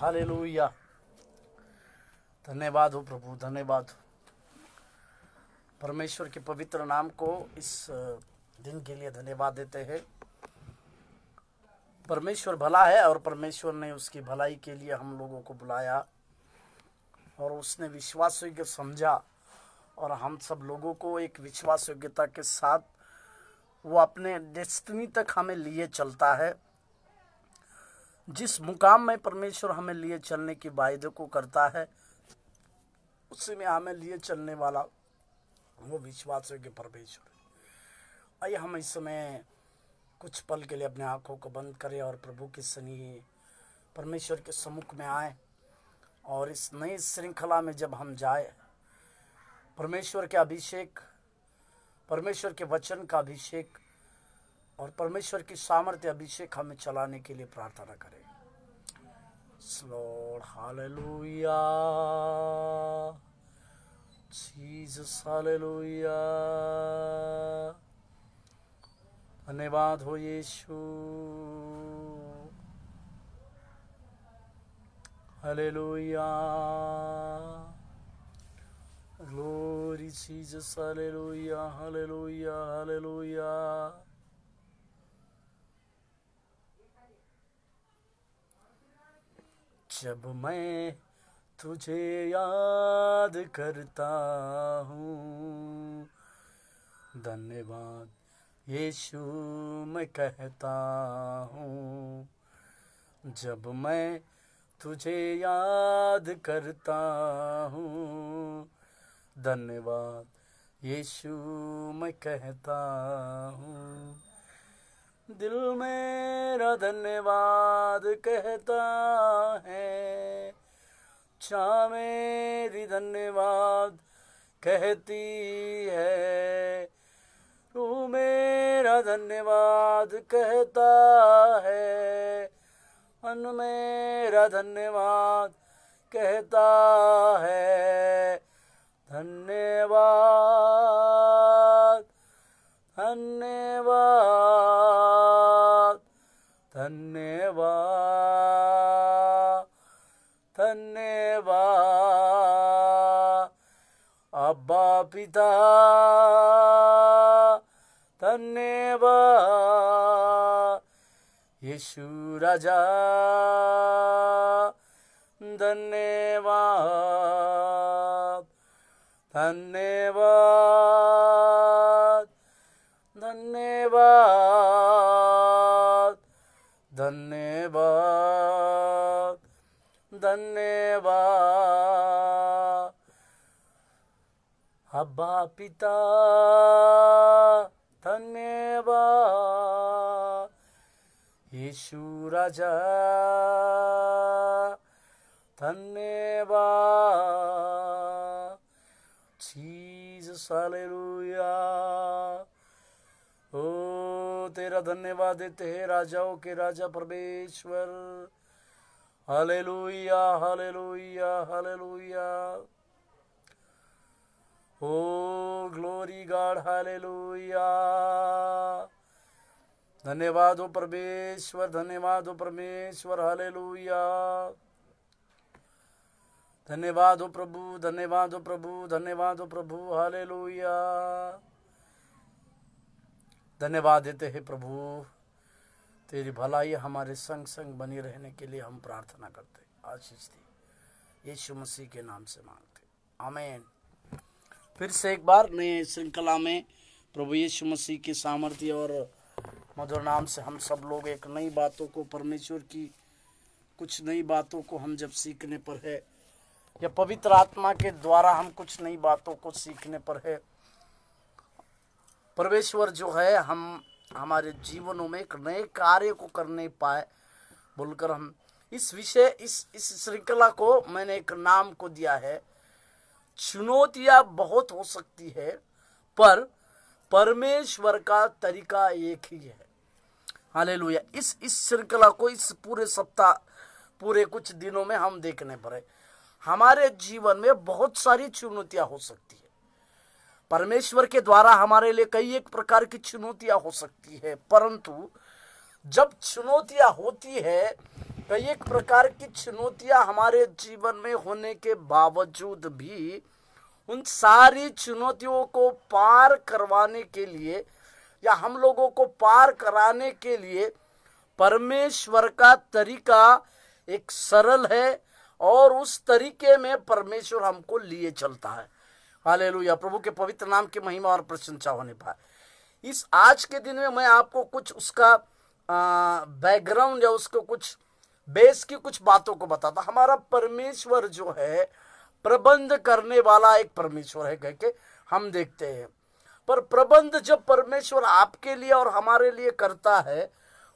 Hallelujah. धन्यवाद हो प्रभु, धन्यवाद हो परमेश्वर के पवित्र नाम को इस दिन के लिए धन्यवाद देते हैं। परमेश्वर भला है और परमेश्वर ने उसकी भलाई के लिए हम लोगों को बुलाया और उसने विश्वास योग्य समझा और हम सब लोगों को एक विश्वास योग्यता के साथ वो अपने डेस्टिनी तक हमें लिए चलता है। जिस मुकाम में परमेश्वर हमें लिए चलने की वायदे को करता है उसी में हमें लिए चलने वाला वो विश्वास योग्य परमेश्वर है। आइए हम इस समय कुछ पल के लिए अपने आंखों को बंद करें और प्रभु के सनिह परमेश्वर के सम्मुख में आए और इस नई श्रृंखला में जब हम जाए परमेश्वर के अभिषेक, परमेश्वर के वचन का अभिषेक और परमेश्वर की सामर्थ्य अभिषेक हमें चलाने के लिए प्रार्थना करें। Lord hallelujah, Jesus hallelujah. धन्यवाद हो Yeshu, hallelujah. Glory Jesus, hallelujah hallelujah hallelujah. जब मैं तुझे याद करता हूँ, धन्यवाद यीशु मैं कहता हूँ। जब मैं तुझे याद करता हूँ, धन्यवाद यीशु मैं कहता हूँ। दिल मेरा धन्यवाद कहता है, चाह मेरी धन्यवाद कहती है। तू मेरा धन्यवाद कहता है, मन मेरा धन्यवाद कहता है। धन्यवाद धन्यवाद धन्यवाद धन्यवाद। अब्बा पिता धन्यवाद, यीशु राजा धन्यवाद धन्यवाद धन्यवाद धन्यवाद धन्यवाद। अब्बा पिता धन्यवाद, यीशु राजा धन्यवाद। Jesus hallelujah. ओ तेरा धन्यवाद देते हैं राजाओं के राजा परमेश्वर। Hallelujah hallelujah hallelujah. Oh glory God, hallelujah. धन्यवाद हो परमेश्वर, धन्यवाद हो परमेश्वर, हालेलुया। धन्यवाद हो प्रभु, धन्यवाद हो प्रभु, धन्यवाद हो प्रभु, हालेलुया। धन्यवाद देते हैं प्रभु, तेरी भलाई हमारे संग संग बनी रहने के लिए हम प्रार्थना करते, आशीष दी यीशु मसीह के नाम से मांगते, आमीन। फिर से एक बार नए श्रृंखला में प्रभु यीशु मसीह की सामर्थ्य और मधुर नाम से हम सब लोग एक नई बातों को, परमेश्वर की कुछ नई बातों को हम जब सीखने पर है या पवित्र आत्मा के द्वारा हम कुछ नई बातों को सीखने पर है, परमेश्वर जो है हम हमारे जीवनों में एक नए कार्य को करने पाए बोलकर हम इस विषय इस श्रृंखला को मैंने एक नाम को दिया है, चुनौतियां बहुत हो सकती है पर परमेश्वर का तरीका एक ही है। हालेलुया। इस श्रृंखला को इस पूरे सप्ताह, पूरे कुछ दिनों में हम देखने पर है हमारे जीवन में बहुत सारी चुनौतियां हो सकती है। परमेश्वर के द्वारा हमारे लिए कई एक प्रकार की चुनौतियां हो सकती है, परंतु जब चुनौतियां होती है कई एक प्रकार की चुनौतियां हमारे जीवन में होने के बावजूद भी उन सारी चुनौतियों को पार करवाने के लिए या हम लोगों को पार कराने के लिए परमेश्वर का तरीका एक सरल है और उस तरीके में परमेश्वर हमको लिए चलता है। हालेलुया, प्रभु के पवित्र नाम की महिमा और प्रशंसा होने पाए। इस आज के दिन में मैं आपको कुछ उसका बैकग्राउंड या उसको कुछ बेस की कुछ बातों को बताता। हमारा परमेश्वर जो है प्रबंध करने वाला एक परमेश्वर है कह के हम देखते हैं। पर प्रबंध जब परमेश्वर आपके लिए और हमारे लिए करता है,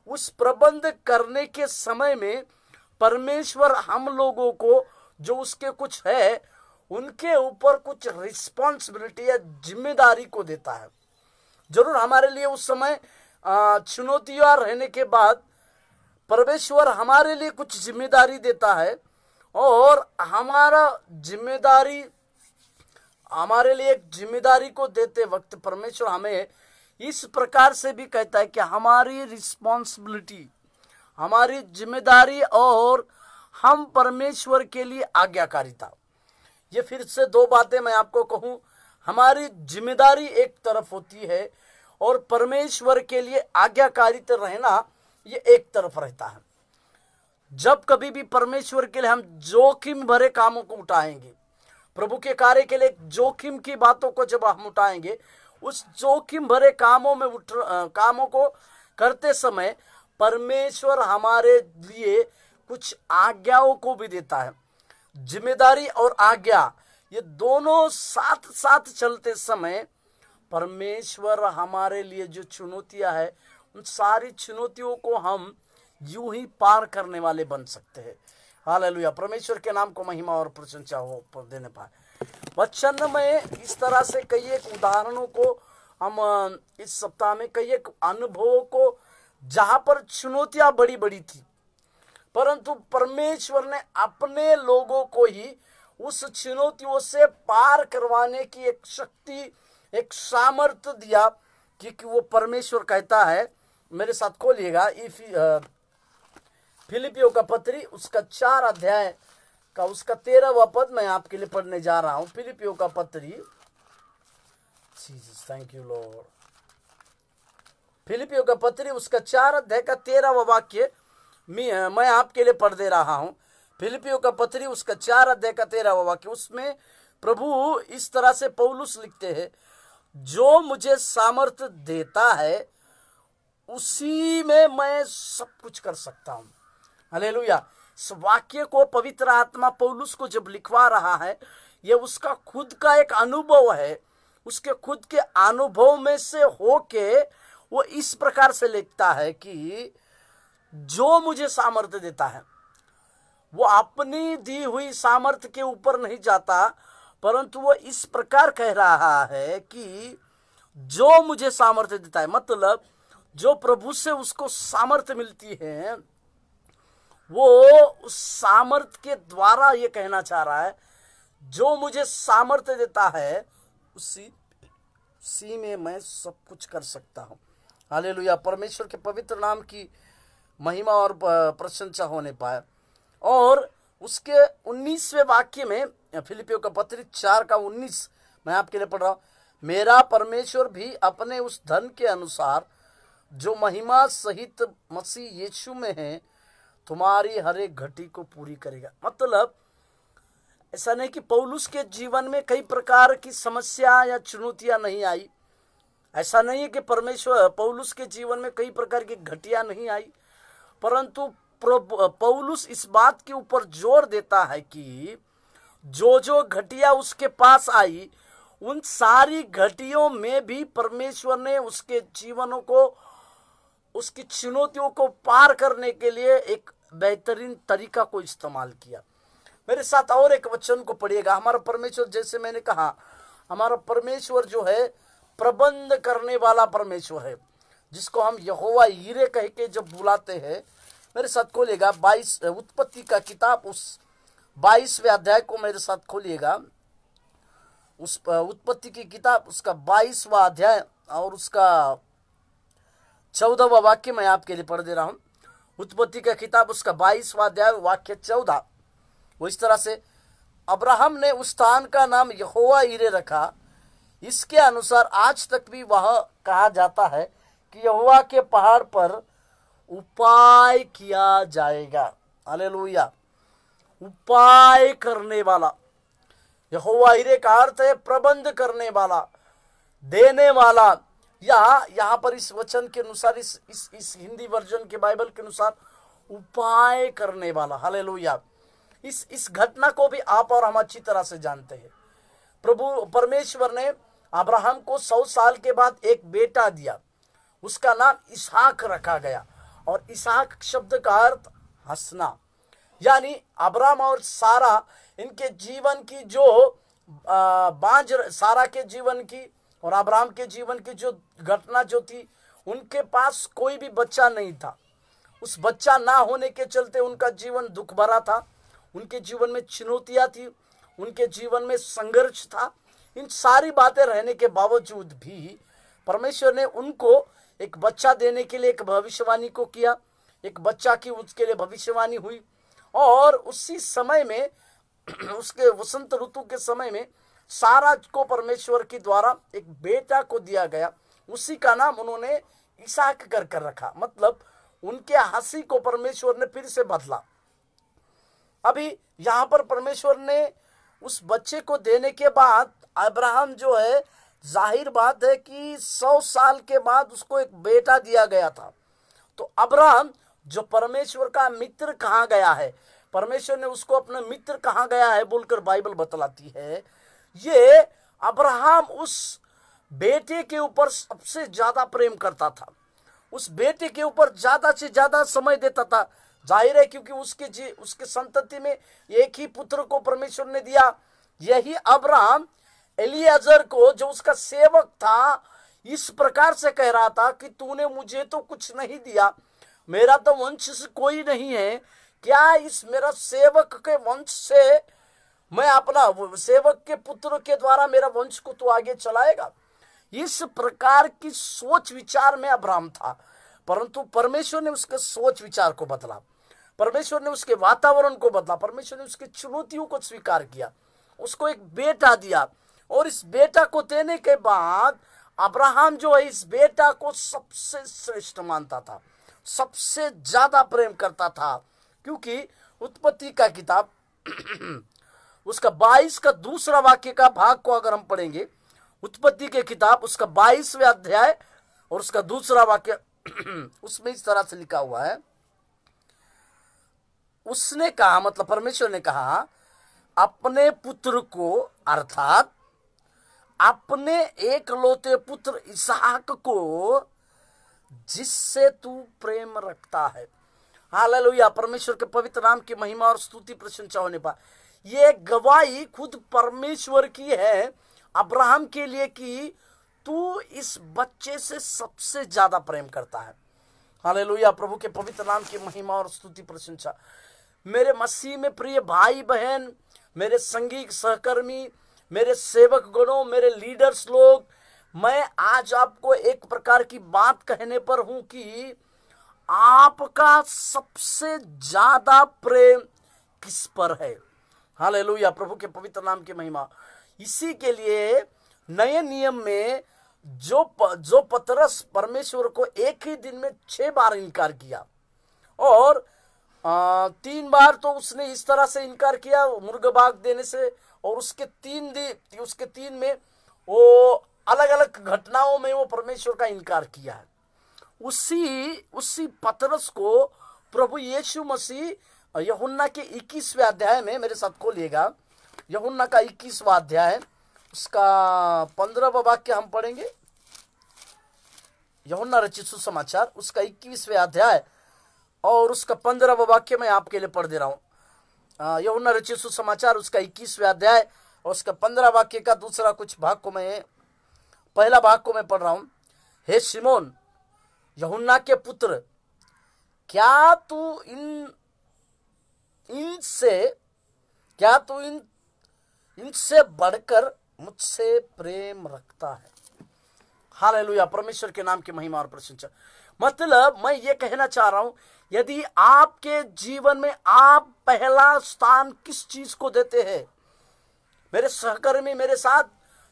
उस प्रबंध करने के समय में परमेश्वर हम लोगों को जो उसके कुछ है उनके ऊपर कुछ रिस्पॉन्सिबिलिटी या जिम्मेदारी को देता है। जरूर हमारे लिए उस समय चुनौतियां रहने के बाद परमेश्वर हमारे लिए कुछ जिम्मेदारी देता है और हमारे लिए एक जिम्मेदारी को देते वक्त परमेश्वर हमें इस प्रकार से भी कहता है कि हमारी रिस्पॉन्सिबिलिटी, हमारी जिम्मेदारी और हम परमेश्वर के लिए आज्ञाकारिता। ये फिर से दो बातें मैं आपको कहूं, हमारी जिम्मेदारी एक तरफ होती है और परमेश्वर के लिए आज्ञाकारिता रहना ये एक तरफ रहता है। जब कभी भी परमेश्वर के लिए हम जोखिम भरे कामों को उठाएंगे, प्रभु के कार्य के लिए जोखिम की बातों को जब हम उठाएंगे, उस जोखिम भरे कामों को करते समय परमेश्वर हमारे लिए कुछ आज्ञाओं को भी देता है। जिम्मेदारी और आज्ञा ये दोनों साथ साथ चलते समय परमेश्वर हमारे लिए जो चुनौतियां है उन सारी चुनौतियों को हम यूं ही पार करने वाले बन सकते हैं। हालेलुया, परमेश्वर के नाम को महिमा और प्रशंसा हो देने पाए। वचन में इस तरह से कई एक उदाहरणों को हम इस सप्ताह में कई एक अनुभवों को, जहां पर चुनौतियां बड़ी बड़ी थी परंतु परमेश्वर ने अपने लोगों को ही उस चुनौतियों से पार करवाने की एक शक्ति, एक सामर्थ्य दिया। क्योंकि वो परमेश्वर कहता है, मेरे साथ खोलिएगा फिलिपियों का पत्री उसका 4 अध्याय का उसका 13वां पद मैं आपके लिए पढ़ने जा रहा हूं। फिलिपियों का पत्री, जीसस थैंक यू लॉर्ड। फिलिपियों का पत्री उसका 4 अध्याय का 13वां वाक्य मैं आपके लिए पढ़ दे रहा हूं। फिलिपियों का पत्री उसका 4 अध्याय का 13वां वाक्य, उसमें प्रभु इस तरह से पौलुस लिखते हैं, जो मुझे सामर्थ्य देता है उसी में मैं सब कुछ कर सकता हूं। हालेलुया। इस वाक्य को पवित्र आत्मा पौलुस को जब लिखवा रहा है, यह उसका खुद का एक अनुभव है। उसके खुद के अनुभव में से होके वो इस प्रकार से लिखता है कि जो मुझे सामर्थ्य देता है, वो अपनी दी हुई सामर्थ्य के ऊपर नहीं जाता, परंतु वो इस प्रकार कह रहा है कि जो मुझे सामर्थ्य देता है, मतलब जो प्रभु से उसको सामर्थ्य मिलती है, वो उस सामर्थ्य के द्वारा ये कहना चाह रहा है, जो मुझे सामर्थ्य देता है उसी में मैं सब कुछ कर सकता हूं। हालेलुया, परमेश्वर के पवित्र नाम की महिमा और प्रशंसा होने पाए। और उसके 19वें वाक्य में, फिलिपियों का पत्री 4 का 19 मैं आपके लिए पढ़ रहा हूं, मेरा परमेश्वर भी अपने उस धन के अनुसार जो महिमा सहित मसीह यीशु में है तुम्हारी हर एक घटी को पूरी करेगा। मतलब ऐसा नहीं कि पौलुस के जीवन में कई प्रकार की समस्या या चुनौतियां नहीं आई, ऐसा नहीं है कि पौलुस के जीवन में कई प्रकार की घटिया नहीं आई, परंतु पौलुस इस बात के ऊपर जोर देता है कि जो जो घटिया उसके पास आई, उन सारी घटियों में भी परमेश्वर ने उसके जीवनों को, उसकी चुनौतियों को पार करने के लिए एक बेहतरीन तरीका को इस्तेमाल किया। मेरे साथ और एक वचन को पढ़िएगा। हमारा परमेश्वर, जैसे मैंने कहा, हमारा परमेश्वर जो है प्रबंध करने वाला परमेश्वर है, जिसको हम यहोवा यीरे कह के जब बुलाते हैं। मेरे साथ खोलिएगा 22 उत्पत्ति का किताब, उस 22वें अध्याय को मेरे साथ खोलिएगा। उस उत्पत्ति की किताब उसका 22वां अध्याय और उसका 14वां वाक्य मैं आपके लिए पढ़ दे रहा हूं। उत्पत्ति का किताब उसका 22वां अध्याय वाक्य 14। वो इस तरह से, अब्राहम ने उस स्थान का नाम यहोवा यीरे रखा। इसके अनुसार आज तक भी वह कहा जाता है कि यहोवा के पहाड़ पर उपाय किया जाएगा। हालेलुया, उपाय करने वाला। यहोवा यीरे का अर्थ है प्रबंध करने वाला, देने वाला, या यहाँ पर इस वचन के अनुसार, इस हिंदी वर्जन के बाइबल के अनुसार उपाय करने वाला। हालेलुया। इस घटना को भी आप और हम अच्छी तरह से जानते हैं। प्रभु परमेश्वर ने अब्राहम को 100 साल के बाद एक बेटा दिया, उसका नाम इसहाक रखा गया। और इसहाक शब्द का अर्थ हंसना, यानी अब्राहम और सारा, इनके जीवन की जो सारा के जीवन की और अब्राहम के जीवन की जो घटना जो थी, उनके पास कोई भी बच्चा नहीं था। उस बच्चा ना होने के चलते उनका जीवन दुख भरा था, उनके जीवन में चुनौतियां थी, उनके जीवन में संघर्ष था। इन सारी बातें रहने के बावजूद भी परमेश्वर ने उनको एक बच्चा देने के लिए एक भविष्यवाणी को किया। एक बच्चा की उसके लिए भविष्यवाणी हुई, और उसी समय में, उसके वसंत ऋतु के समय में सारा को परमेश्वर के द्वारा एक बेटा को दिया गया। उसी का नाम उन्होंने इसहाक कर रखा। मतलब उनके हंसी को परमेश्वर ने फिर से बदला। अभी यहाँ पर परमेश्वर ने उस बच्चे को देने के बाद अब्राहम जो है, जाहिर बात है कि 100 साल के बाद उसको एक बेटा दिया गया था। तो अब्राहम जो परमेश्वर का मित्र कहा गया है, परमेश्वर ने उसको अपना मित्र कहा गया है बोलकर बाइबल बतलाती है। ये अब्राहम उस बेटे के ऊपर सबसे ज्यादा प्रेम करता था, उस बेटे के ऊपर ज्यादा से ज्यादा समय देता था। जाहिर है क्योंकि उसके संतति में एक ही पुत्र को परमेश्वर ने दिया। यही अब्राहम एलियाजर को, जो उसका सेवक था, इस प्रकार से कह रहा था कि तूने मुझे तो कुछ नहीं दिया, मेरा तो वंश से कोई नहीं है, क्या इस मेरा सेवक के वंश से मैं अपना सेवक के पुत्र के द्वारा मेरा वंश को तो आगे चलाएगा? इस प्रकार की सोच विचार में अब्राहम था। परंतु परमेश्वर ने उसके सोच विचार को बदला, परमेश्वर ने उसके वातावरण को बदला, परमेश्वर ने उसकी चुनौतियों को स्वीकार किया, उसको एक बेटा दिया। और इस बेटा को देने के बाद अब्राहम जो है इस बेटा को सबसे श्रेष्ठ मानता था, सबसे ज्यादा प्रेम करता था। क्योंकि उत्पत्ति का किताब उसका 22 का दूसरा वाक्य का भाग को अगर हम पढ़ेंगे, उत्पत्ति के किताब उसका 22वें अध्याय और उसका दूसरा वाक्य, उसमें इस तरह से लिखा हुआ है, उसने कहा, मतलब परमेश्वर ने कहा, अपने पुत्र को, अर्थात अपने एकलौते पुत्र इसहाक को, जिससे तू प्रेम रखता है। हालेलुया, परमेश्वर के पवित्र नाम की महिमा और स्तुति प्रशंसा होने पर ये गवाही खुद परमेश्वर की है अब्राहम के लिए कि तू इस बच्चे से सबसे ज्यादा प्रेम करता है। हालेलुया, प्रभु के पवित्र नाम की महिमा और स्तुति प्रशंसा। मेरे मसीह में प्रिय भाई बहन, मेरे संगीत सहकर्मी, मेरे सेवक गणों, मेरे लीडर्स लोग, मैं आज आपको एक प्रकार की बात कहने पर हूं कि आपका सबसे ज्यादा प्रेम किस पर है। हालेलुया, प्रभु के पवित्र नाम की महिमा। इसी के लिए नए नियम में जो पतरस परमेश्वर को एक ही दिन में 6 बार इनकार किया, और 3 बार तो उसने इस तरह से इनकार किया मुर्गबाग देने से, और उसके 3 में वो अलग अलग घटनाओं में वो परमेश्वर का इनकार किया है। उसी पतरस को प्रभु यीशु मसीह यूहन्ना के 21वें अध्याय में, मेरे साथ खोलिएगा, यूहन्ना का 21वां अध्याय उसका 15वां वाक्य हम पढ़ेंगे। यूहन्ना रचित सुसमाचार उसका 21वें अध्याय और उसका 15वां वाक्य मैं आपके लिए पढ़ दे रहा हूँ। यूहन्ना रचित सुसमाचार उसका 21वें अध्याय और उसका 15 वाक्य का दूसरा कुछ भाग को मैं, पहला भाग को मैं पढ़ रहा हूँ। हे शिमोन, यूहन्ना के पुत्र, क्या तू इनसे बढ़कर मुझसे प्रेम रखता है? हालेलुया, परमेश्वर के नाम की महिमा और प्रशंसा। मतलब मैं ये कहना चाह रहा हूं यदि आपके जीवन में आप पहला स्थान किस चीज को देते हैं, मेरे सहकर्मी, मेरे साथ,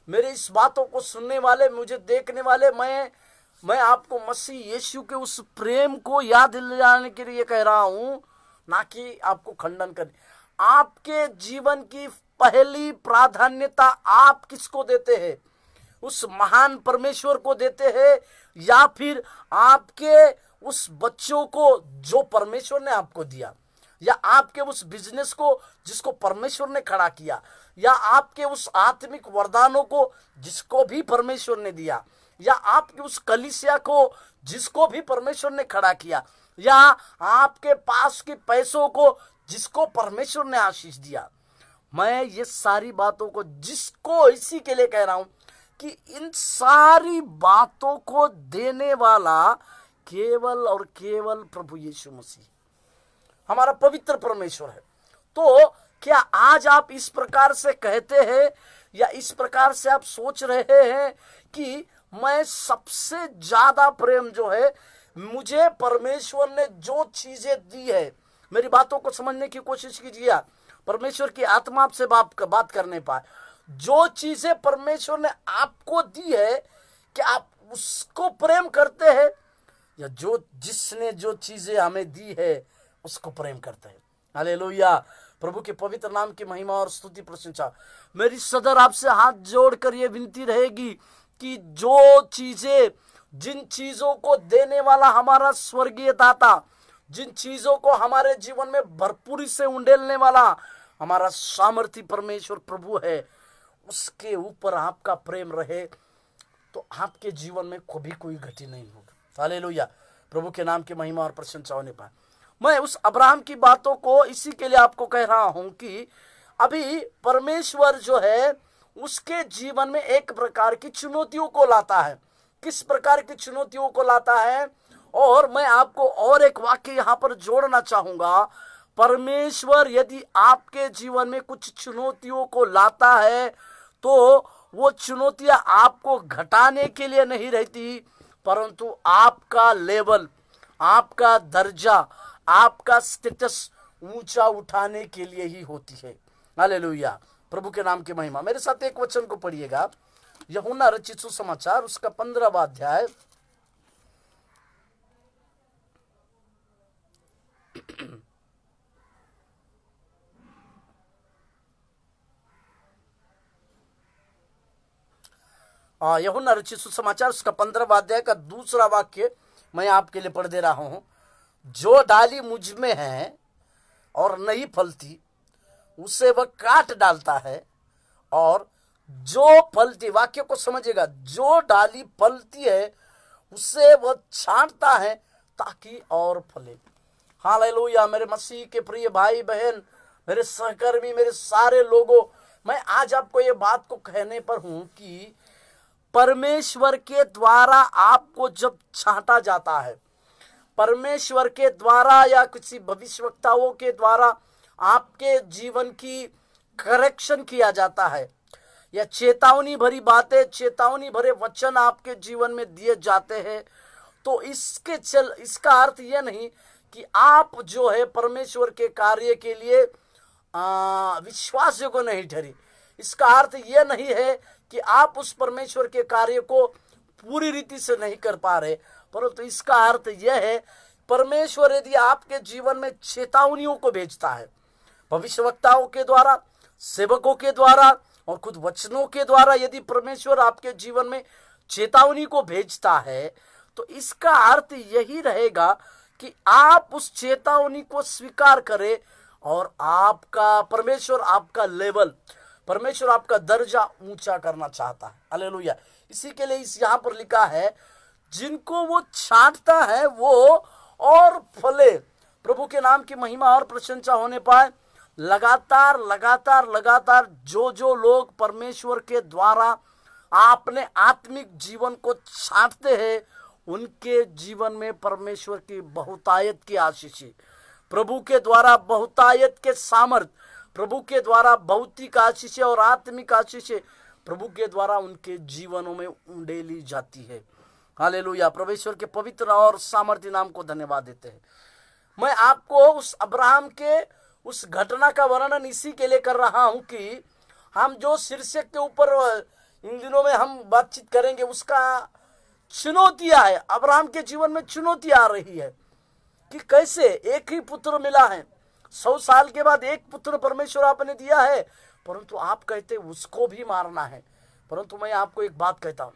मेरे इस बातों को सुनने वाले, मुझे देखने वाले, मैं आपको मसीह यीशु के उस प्रेम को याद दिलाने के लिए कह रहा हूं, ना कि आपको खंडन करने। आपके जीवन की पहली प्राधान्यता आप किसको देते हैं? उस महान परमेश्वर को देते हैं, या फिर आपके उस बच्चों को जो परमेश्वर ने आपको दिया, या आपके उस बिजनेस को जिसको परमेश्वर ने खड़ा किया, या आपके उस आत्मिक वरदानों को जिसको भी परमेश्वर ने दिया, या आपके उस कलीसिया को जिसको भी परमेश्वर ने खड़ा किया, या आपके पास के पैसों को जिसको परमेश्वर ने आशीष दिया। मैं ये सारी बातों को जिसको इसी के लिए कह रहा हूं कि इन सारी बातों को देने वाला केवल और केवल प्रभु यीशु मसीह, हमारा पवित्र परमेश्वर है। तो क्या आज आप इस प्रकार से कहते हैं, या इस प्रकार से आप सोच रहे हैं कि मैं सबसे ज्यादा प्रेम जो है, मुझे परमेश्वर ने जो चीजें दी है, मेरी बातों को समझने की कोशिश कीजिए, परमेश्वर की आत्मा आपसे बात करने पाए। जो चीजें परमेश्वर ने आपको दी है, कि आप उसको प्रेम करते हैं, या जो जिसने जो चीजें हमें दी है उसको प्रेम करते हैं। हालेलुया, प्रभु के पवित्र नाम की महिमा और स्तुति प्रशंसा। मेरी सदर आपसे हाथ जोड़कर ये विनती रहेगी कि जो चीजें, जिन चीजों को देने वाला हमारा स्वर्गीय दाता, जिन चीजों को हमारे जीवन में भरपूरी से उंडेलने वाला हमारा सामर्थी परमेश्वर प्रभु है, उसके ऊपर आपका प्रेम रहे, तो आपके जीवन में कभी कोई घटी नहीं होगी। हालेलुया, प्रभु के नाम की महिमा और प्रशंसा होने पाए। मैं उस अब्राहम की बातों को इसी के लिए आपको कह रहा हूं कि अभी परमेश्वर जो है उसके जीवन में एक प्रकार की चुनौतियों को लाता है। किस प्रकार की चुनौतियों को लाता है? और मैं आपको और एक वाक्य यहां पर जोड़ना चाहूंगा। परमेश्वर यदि आपके जीवन में कुछ चुनौतियों को लाता है, तो वो चुनौतियां आपको घटाने के लिए नहीं रहती, परंतु आपका लेवल, आपका दर्जा, आपका स्टेटस ऊंचा उठाने के लिए ही होती है। हालेलुया, प्रभु के नाम की महिमा। मेरे साथ एक वचन को पढ़िएगा, यूहन्ना रचित सुसमाचार उसका 15वां अध्याय यूहन्ना रचित सुसमाचार उसका 15वां अध्याय का दूसरा वाक्य मैं आपके लिए पढ़ दे रहा हूं। जो डाली मुझ में है और नहीं फलती, उसे वह काट डालता है, और जो फलती, वाक्य को समझिएगा, जो डाली फलती है उसे वह छांटता है ताकि और फले। हालेलुया, मेरे मसीह के प्रिय भाई बहन, मेरे सहकर्मी, मेरे सारे लोगों, मैं आज आपको ये बात को कहने पर हूं कि परमेश्वर के द्वारा आपको जब छांटा जाता है, परमेश्वर के द्वारा या किसी भविष्यवक्ताओं के द्वारा आपके जीवन की करेक्शन किया जाता है, या चेतावनी भरी बातें, चेतावनी भरे वचन आपके जीवन में दिए जाते हैं, तो इसका अर्थ यह नहीं कि आप जो है परमेश्वर के कार्य के लिए विश्वासयोग्य नहीं ठहरी। इसका अर्थ यह नहीं है कि आप उस परमेश्वर के कार्य को पूरी रीति से नहीं कर पा रहे, परंतु इसका अर्थ यह है, परमेश्वर यदि आपके जीवन में चेतावनियों को भेजता है, भविष्यवक्ताओं के द्वारा, सेवकों के द्वारा और खुद वचनों के द्वारा, यदि परमेश्वर आपके जीवन में चेतावनी को भेजता है, तो इसका अर्थ यही रहेगा कि आप उस चेतावनी को स्वीकार करें, और आपका परमेश्वर आपका लेवल, परमेश्वर आपका दर्जा ऊंचा करना चाहता है। हालेलुया, इसी के लिए इस यहाँ पर लिखा है, जिनको वो छांटता है वो और फले। प्रभु के नाम की महिमा और प्रशंसा होने पाए। लगातार लगातार लगातार जो लोग परमेश्वर के द्वारा अपने आत्मिक जीवन को छांटते हैं, उनके जीवन में परमेश्वर की बहुतायत की आशीष, प्रभु के द्वारा बहुतायत के सामर्थ, प्रभु के द्वारा भौतिक आशीष और आत्मिक आशीष प्रभु के द्वारा उनके जीवनों में उंडेली जाती है। हालेलुया, परमेश्वर के पवित्र और सामर्थ्य नाम को धन्यवाद देते हैं। मैं आपको उस अब्राहम के उस घटना का वर्णन इसी के लिए कर रहा हूं कि हम जो शीर्षक के ऊपर इन दिनों में हम बातचीत करेंगे उसका चुनौतियां है। अब्राहम के जीवन में चुनौती आ रही है कि कैसे एक ही पुत्र मिला है, 100 साल के बाद एक पुत्र परमेश्वर आपने दिया है, परंतु आप कहते उसको भी मारना है। परंतु मैं आपको एक बात कहता हूं,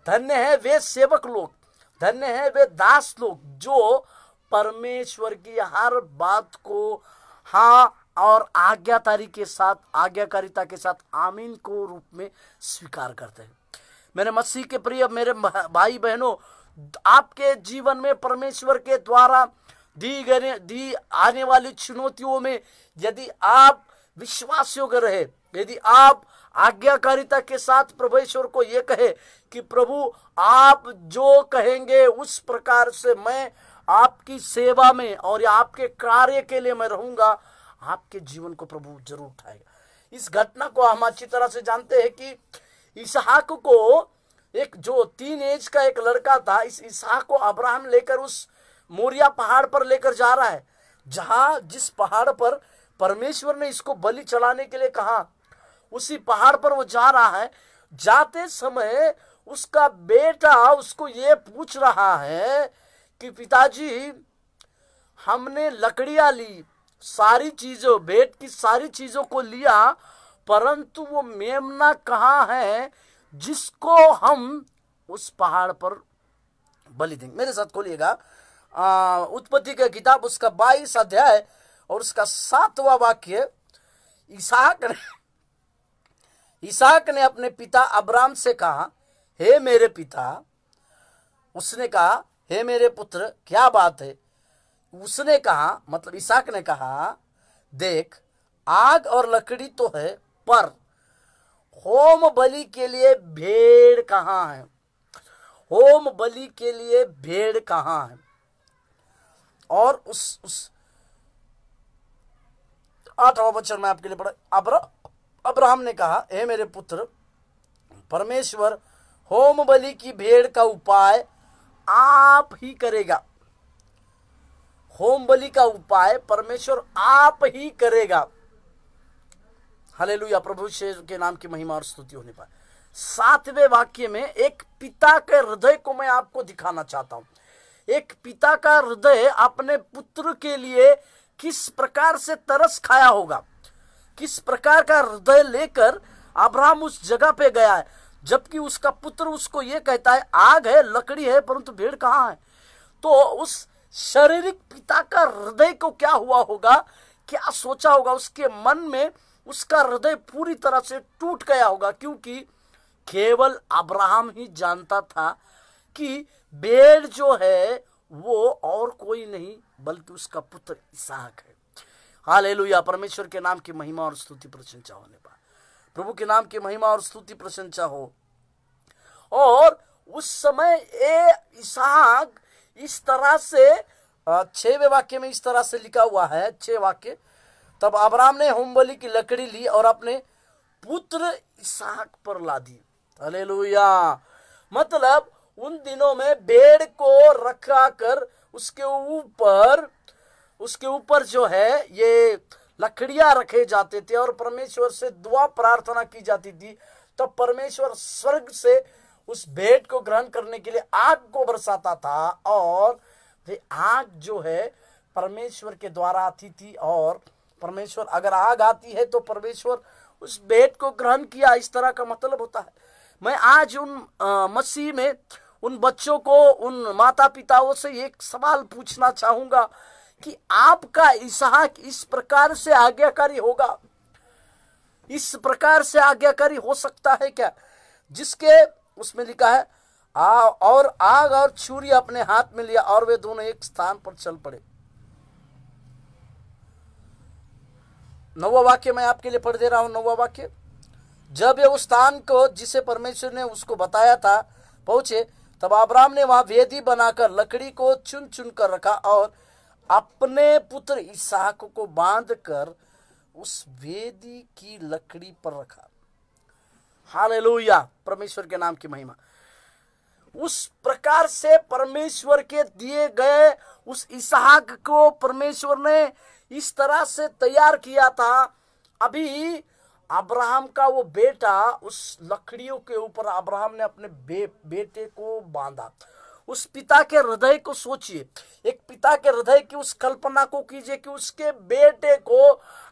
धन्य है वे सेवक लोग, धन्य है वे दास लोग जो परमेश्वर की हर बात को हाँ और आज्ञाकारिता के साथ आमीन को रूप में स्वीकार करते हैं। मेरे मसीह के प्रिय मेरे भाई बहनों, आपके जीवन में परमेश्वर के द्वारा दी आने वाली चुनौतियों में यदि आप विश्वास योग्य रहे, यदि आप आज्ञाकारिता के साथ परमेश्वर को ये कहे कि प्रभु आप जो कहेंगे उस प्रकार से मैं आपकी सेवा में और आपके कार्य के लिए मैं रहूंगा, आपके जीवन को प्रभु जरूर उठाएगा। इस घटना को हम अच्छी तरह से जानते हैं कि इसहाक को एक जो 3 एज का एक लड़का था, इस इसहाक को अब्राहम लेकर उस मोरिया पहाड़ पर लेकर जा रहा है, जिस पहाड़ पर परमेश्वर ने इसको बलि चढ़ाने के लिए कहा, उसी पहाड़ पर वो जा रहा है। जाते समय उसका बेटा उसको ये पूछ रहा है कि पिताजी हमने लकड़ियां ली, सारी चीजों भेंट की सारी चीजों को लिया, परंतु वो मेमना कहाँ है जिसको हम उस पहाड़ पर बलि देंगे। मेरे साथ खोलिएगा उत्पत्ति का किताब उसका 22 अध्याय और उसका 7वां वाक्य। इसहाक ने अपने पिता अब्राम से कहा, हे मेरे पिता। उसने कहा, हे मेरे पुत्र क्या बात है। उसने कहा, मतलब इसहाक ने कहा, देख आग और लकड़ी तो है, पर होम बलि के लिए भेड़ कहाँ है। होम बलि के लिए भेड़ कहाँ है। और उस 8वां वचन में आपके लिए पढ़ा। अब्राहम ने कहा, हे मेरे पुत्र, परमेश्वर होम बलि की भेड़ का उपाय आप ही करेगा। होम बलि का उपाय परमेश्वर आप ही करेगा। हालेलुया, प्रभु के नाम की महिमा और स्तुति होने पाए। 7वें वाक्य में एक पिता के हृदय को मैं आपको दिखाना चाहता हूं। एक पिता का हृदय अपने पुत्र के लिए किस प्रकार से तरस खाया होगा, किस प्रकार का हृदय लेकर अब्राहम उस जगह पे गया है, जबकि उसका पुत्र उसको ये कहता है आग है लकड़ी है परंतु भेड़ कहाँ है। तो उस शारीरिक पिता का हृदय को क्या हुआ होगा, क्या सोचा होगा उसके मन में। उसका हृदय पूरी तरह से टूट गया होगा, क्योंकि केवल अब्राहम ही जानता था कि भेड़ जो है वो और कोई नहीं बल्कि उसका पुत्र इसहाक है। हालेलुया, परमेश्वर के नाम की महिमा और स्तुति प्रशंसा होने पाए। प्रभु के नाम की महिमा और स्तुति प्रशंसा हो। और उस समय इसहाक इस तरह से 6वें वाक्य में इस तरह से लिखा हुआ है, 6 वाक्य। तब अब्राहम ने होम बलि की लकड़ी ली और अपने पुत्र इसहाक पर ला दी। हालेलुया, मतलब उन दिनों में भेड़ को रखा कर उसके ऊपर जो है ये लकड़ियां रखे जाते थे और परमेश्वर से दुआ प्रार्थना की जाती थी। तब परमेश्वर स्वर्ग से उस भेड़ को ग्रहण करने के लिए आग को बरसाता था, और वे आग जो है परमेश्वर के द्वारा आती थी। और परमेश्वर अगर आग आती है तो परमेश्वर उस भेड़ को ग्रहण किया, इस तरह का मतलब होता है। मैं आज उन मसीह में उन बच्चों को, उन माता पिताओं से एक सवाल पूछना चाहूंगा कि आपका इसहाक इस प्रकार से आज्ञाकारी होगा, इस प्रकार से आज्ञाकारी हो सकता है क्या, जिसके उसमें लिखा है और आग और छुरी अपने हाथ में लिया और वे दोनों एक स्थान पर चल पड़े। 9वां वाक्य मैं आपके लिए पढ़ दे रहा हूं। 9वां वाक्य, जब ये उस स्थान को जिसे परमेश्वर ने उसको बताया था पहुंचे, तब अब्राहम ने वहां वेदी बनाकर लकड़ी को चुन चुन कर रखा और अपने पुत्र इसहाक को बांधकर उस वेदी की लकड़ी पर रखा। हालेलुया, परमेश्वर के नाम की महिमा। उस प्रकार से परमेश्वर के दिए गए उस इसहाक को परमेश्वर ने इस तरह से तैयार किया था। अभी अब्राहम का वो बेटा, उस लकड़ियों के ऊपर अब्राहम ने अपने बेटे को बांधा। उस पिता के हृदय को सोचिए, एक पिता के हृदय की उस कल्पना को कीजिए कि उसके बेटे को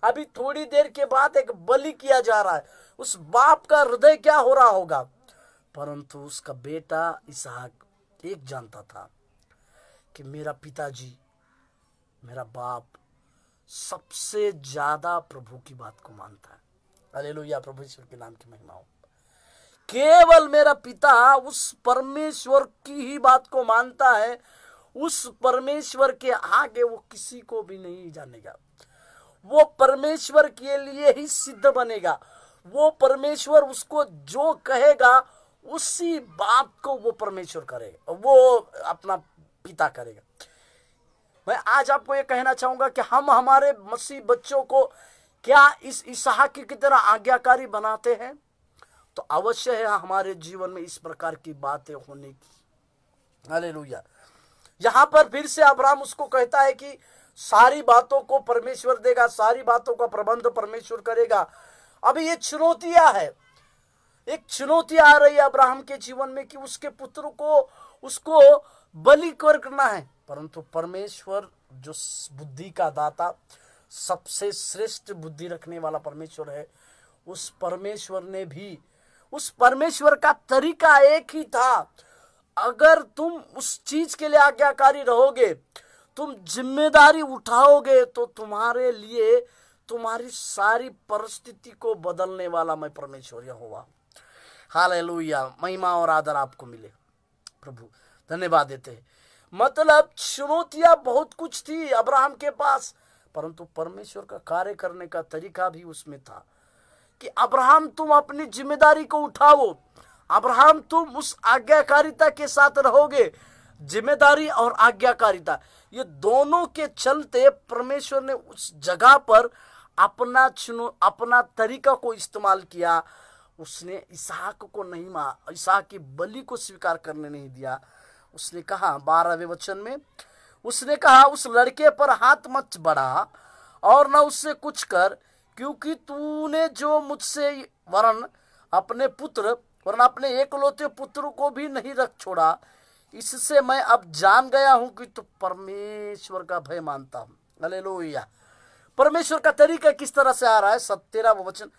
अभी थोड़ी देर के बाद एक बलि किया जा रहा है। उस बाप का हृदय क्या हो रहा होगा। परंतु उसका बेटा इसहाक एक जानता था कि मेरा पिताजी, मेरा बाप सबसे ज्यादा प्रभु की बात को मानता है। हालेलुया, प्रभु ईश्वर के नाम की महिमा हो। केवल मेरा पिता उस परमेश्वर की ही बात को मानता है। उस परमेश्वर के आगे वो किसी को भी नहीं जानेगा। वो परमेश्वर के लिए ही सिद्ध बनेगा। वो परमेश्वर उसको जो कहेगा उसी बात को वो परमेश्वर करेगा, वो अपना पिता करेगा। मैं आज आपको ये कहना चाहूंगा कि हम हमारे मसीह बच्चों को क्या इस इसहाक की तरह आज्ञाकारी बनाते हैं? तो अवश्य है हमारे जीवन में इस प्रकार की बातें होने की। हालेलुया। यहां पर फिर से अब्राहम उसको कहता है कि सारी बातों को परमेश्वर देगा, सारी बातों का प्रबंध परमेश्वर करेगा। अभी ये चुनौतियां है, एक चुनौती आ रही है अब्राहम के जीवन में कि उसके पुत्र को उसको बलि करना है। परंतु परमेश्वर जो बुद्धि का दाता, सबसे श्रेष्ठ बुद्धि रखने वाला परमेश्वर है, उस परमेश्वर ने भी, उस परमेश्वर का तरीका एक ही था। अगर तुम उस चीज के लिए आज्ञाकारी रहोगे, तुम जिम्मेदारी उठाओगे, तो तुम्हारे लिए तुम्हारी सारी परिस्थिति को बदलने वाला मैं परमेश्वर यहोवा। हालेलुया, महिमा और आदर आपको मिले। प्रभु धन्यवाद देते हैं। मतलब चुनौतियां बहुत कुछ थी अब्राहम के पास, परंतु परमेश्वर का कार्य करने का तरीका भी उसमें था कि अब्राहम तुम अपनी जिम्मेदारी को उठाओ। अब्राहम तुम उस आज्ञाकारिता के साथ रहोगे। जिम्मेदारी और आज्ञाकारिता, ये दोनों के चलते परमेश्वर ने उस जगह पर अपना तरीका को इस्तेमाल किया। उसने इसहाक को नहीं मारा, इसहाक की बलि को स्वीकार करने नहीं दिया। उसने कहा 12वें वचन में, उसने कहा उस लड़के पर हाथ मत बढ़ा और न उससे कुछ कर, क्योंकि तूने जो मुझसे वरन अपने एकलौते पुत्र को भी नहीं रख छोड़ा। इससे मैं अब जान गया हूं कि तू परमेश्वर का भय मानता हूं। हालेलुया। परमेश्वर का तरीका किस तरह से आ रहा है। 17वां वचन,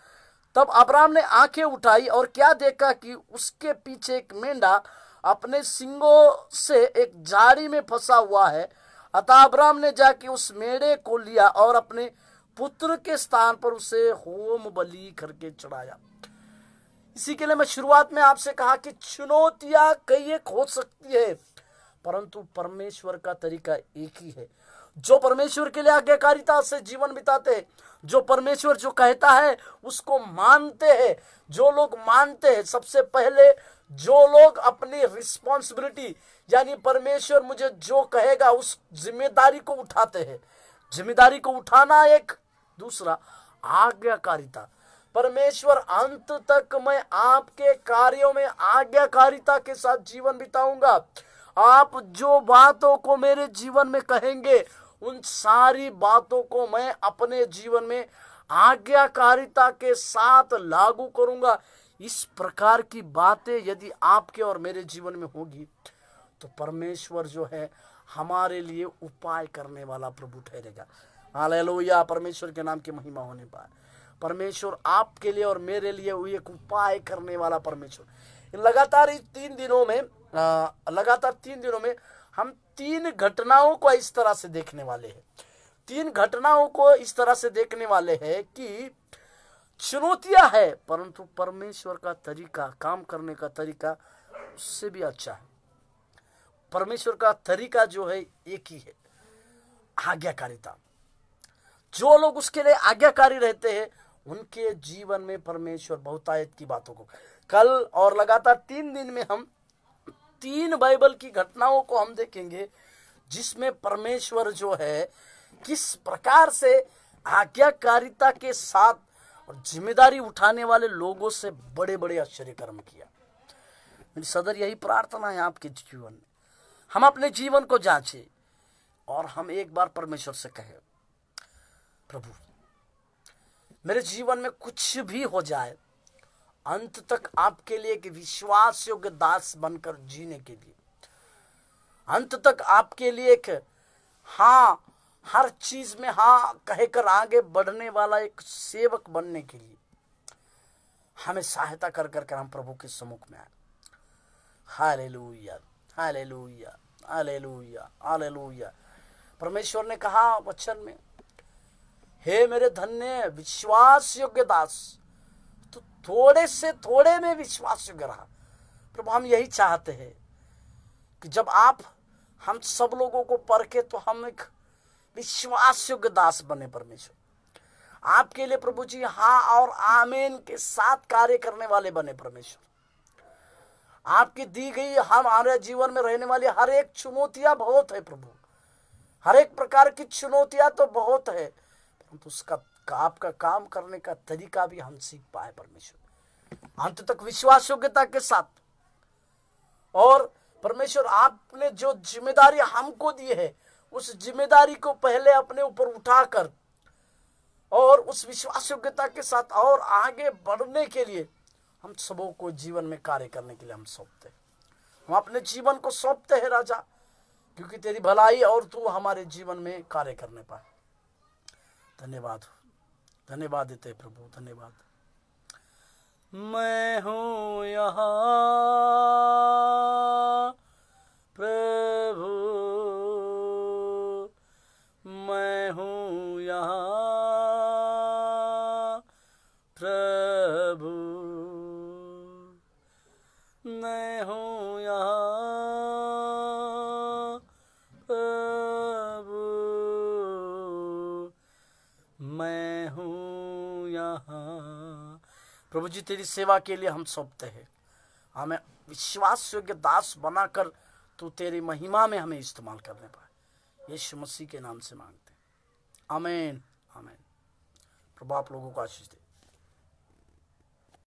तब अब्राहम ने आंखें उठाई और क्या देखा कि उसके पीछे एक मेंढा अपने सींगों से एक झाड़ी में फंसा हुआ है। अतः अब्राहम ने जाके उस मेढ़े को लिया और अपने पुत्र के स्थान पर उसे होम बलि करके चढ़ाया। इसी के लिए मैं शुरुआत में आपसे कहा कि चुनौतियां कई एक हो सकती है, परंतु परमेश्वर का तरीका एक ही है। जो परमेश्वर के लिए आज्ञाकारिता से जीवन बिताते हैं, जो परमेश्वर जो कहता है उसको मानते हैं, जो लोग मानते हैं, सबसे पहले जो लोग अपनी रिस्पॉन्सिबिलिटी यानी परमेश्वर मुझे जो कहेगा उस जिम्मेदारी को उठाते हैं। जिम्मेदारी को उठाना एक, दूसरा आज्ञाकारिता। परमेश्वर अंत तक मैं आपके कार्यों में आज्ञाकारिता के साथ जीवन बिताऊंगा। आप जो बातों को मेरे जीवन में कहेंगे उन सारी बातों को मैं अपने जीवन में आज्ञाकारिता के साथ लागू करूंगा। इस प्रकार की बातें यदि आपके और मेरे जीवन में होगी तो परमेश्वर जो है हमारे लिए उपाय करने वाला प्रभु ठहरेगा। हालेलुया, परमेश्वर के नाम की महिमा होने पाए। परमेश्वर आपके लिए और मेरे लिए वो एक उपाय करने वाला परमेश्वर। लगातार इस 3 दिनों में हम 3 घटनाओं को इस तरह से देखने वाले हैं। 3 घटनाओं को इस तरह से देखने वाले हैं कि चुनौतियां है, परंतु परमेश्वर का तरीका, काम करने का तरीका उससे भी अच्छा है। परमेश्वर का तरीका जो है एक ही है, आज्ञाकारिता। जो लोग उसके लिए आज्ञाकारी रहते हैं उनके जीवन में परमेश्वर बहुतायत की बातों को, कल और लगातार 3 दिन में हम 3 बाइबल की घटनाओं को हम देखेंगे जिसमें परमेश्वर जो है किस प्रकार से आज्ञाकारिता के साथ और जिम्मेदारी उठाने वाले लोगों से बड़े बड़े आश्चर्य कर्म किया। मेरी सदर यही प्रार्थना है आपके जीवन में। हम अपने जीवन को जांचें और हम एक बार परमेश्वर से कहें, प्रभु मेरे जीवन में कुछ भी हो जाए, अंत तक आपके लिए एक विश्वास योग्य दास बनकर जीने के लिए, अंत तक आपके लिए एक हाँ हर चीज में हाँ कहकर आगे बढ़ने वाला एक सेवक बनने के लिए हमें सहायता कर कर हम प्रभु के सम्मुख में आए। Hallelujah, hallelujah, hallelujah, hallelujah. परमेश्वर ने कहा वचन में, हे मेरे धन्य विश्वास योग्य दास, तो थोड़े से थोड़े में विश्वास योग्य रहा। प्रभु हम यही चाहते हैं कि जब आप हम सब लोगों को परखे तो हम एक विश्वास योग्य दास बने परमेश्वर, आपके लिए प्रभु जी हाँ और आमीन के साथ कार्य करने वाले बने परमेश्वर। आपकी दी गई हमारे जीवन में रहने वाली हर एक चुनौतियां बहुत है प्रभु, हर एक प्रकार की चुनौतियां तो बहुत है, परंतु उसका आपका काम करने का तरीका भी हम सीख पाए परमेश्वर, अंत तक विश्वास योग्यता के साथ। और परमेश्वर आपने जो जिम्मेदारी हमको दी है उस जिम्मेदारी को पहले अपने ऊपर उठाकर और उस विश्वास योग्यता के साथ और आगे बढ़ने के लिए हम सबों को जीवन में कार्य करने के लिए हम सौंपते हैं। हम अपने जीवन को सौंपते हैं राजा, क्योंकि तेरी भलाई और तू हमारे जीवन में कार्य करने पाए। धन्यवाद, धन्यवाद देते प्रभु, धन्यवाद। मैं हूँ यहाँ प्रभु, मैं हूँ यहाँ प्रभु, मैं हूँ यहाँ प्रभु, मैं हूँ यहाँ। प्रभु जी तेरी सेवा के लिए हम सौंपते हैं, हमें विश्वास योग्य दास बनाकर तू तेरी महिमा में हमें इस्तेमाल करने पाए। यीशु मसीह के नाम से मांगते हैं, आमीन, आमीन। प्रभु आप लोगों को आशीष दे।